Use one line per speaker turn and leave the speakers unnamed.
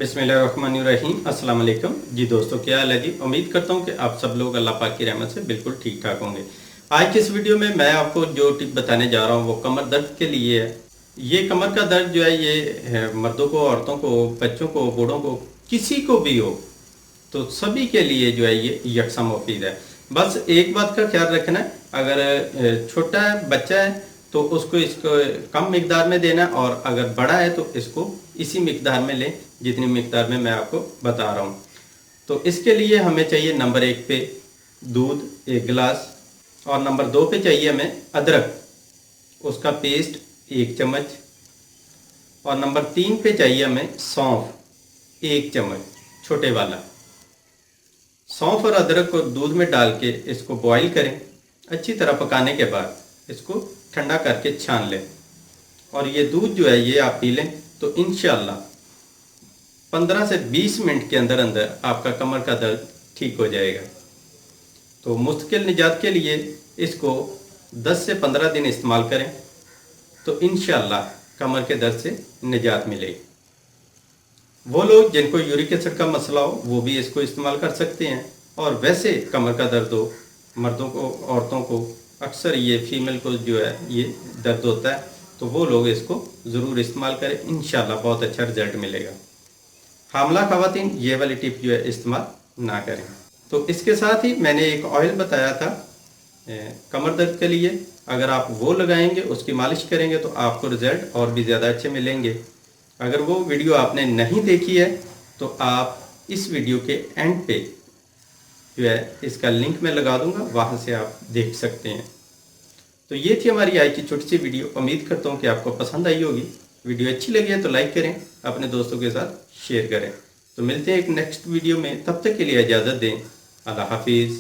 बिस्मिल्लाहिर्रहमानिर्रहीम। अस्सलाम वालेकुम जी दोस्तों, क्या हाल है जी। उम्मीद करता हूँ कि आप सब लोग अल्लाह पाक की रहमत से बिल्कुल ठीक ठाक होंगे। आज की इस वीडियो में मैं आपको जो टिप बताने जा रहा हूँ वो कमर दर्द के लिए है। ये कमर का दर्द जो है ये मर्दों को, औरतों को, बच्चों को, बूढ़ों को, किसी को भी हो तो सभी के लिए जो है ये यकसा मुफीद है। बस एक बात का ख्याल रखना है, अगर छोटा है, बच्चा है तो उसको इसको कम मिकदार में देना, और अगर बड़ा है तो इसको इसी मिकदार में लें जितनी मिकदार में मैं आपको बता रहा हूँ। तो इसके लिए हमें चाहिए नंबर 1 पे दूध 1 गिलास, और नंबर 2 पे चाहिए हमें अदरक, उसका पेस्ट 1 चम्मच, और नंबर 3 पे चाहिए हमें सौंफ 1 चम्मच छोटे वाला। सौंफ और अदरक को दूध में डाल के इसको बॉईल करें। अच्छी तरह पकाने के बाद इसको ठंडा करके छान लें, और ये दूध जो है ये आप पी लें तो इंशाल्लाह 15 से 20 मिनट के अंदर अंदर आपका कमर का दर्द ठीक हो जाएगा। तो मुश्किल निजात के लिए इसको 10 से 15 दिन इस्तेमाल करें तो इंशाल्लाह कमर के दर्द से निजात मिलेगी। वो लोग जिनको यूरिक एसिड का मसला हो वो भी इसको इस्तेमाल कर सकते हैं, और वैसे कमर का दर्द हो मर्दों को, औरतों को, अक्सर ये फीमेल को जो है ये दर्द होता है तो वो लोग इसको ज़रूर इस्तेमाल करें, इंशाल्लाह बहुत अच्छा रिजल्ट मिलेगा। हामला ख़वातीन ये वाली टिप जो है इस्तेमाल ना करें। तो इसके साथ ही मैंने एक ऑयल बताया था कमर दर्द के लिए, अगर आप वो लगाएंगे, उसकी मालिश करेंगे तो आपको रिज़ल्ट और भी ज़्यादा अच्छे मिलेंगे। अगर वो वीडियो आपने नहीं देखी है तो आप इस वीडियो के एंड पे जो है इसका लिंक मैं लगा दूंगा, वहाँ से आप देख सकते हैं। तो ये थी हमारी आज की छोटी सी वीडियो। उम्मीद करता हूँ कि आपको पसंद आई होगी। वीडियो अच्छी लगी है तो लाइक करें, अपने दोस्तों के साथ शेयर करें। तो मिलते हैं एक नेक्स्ट वीडियो में, तब तक के लिए इजाज़त दें। अल्लाह हाफिज़।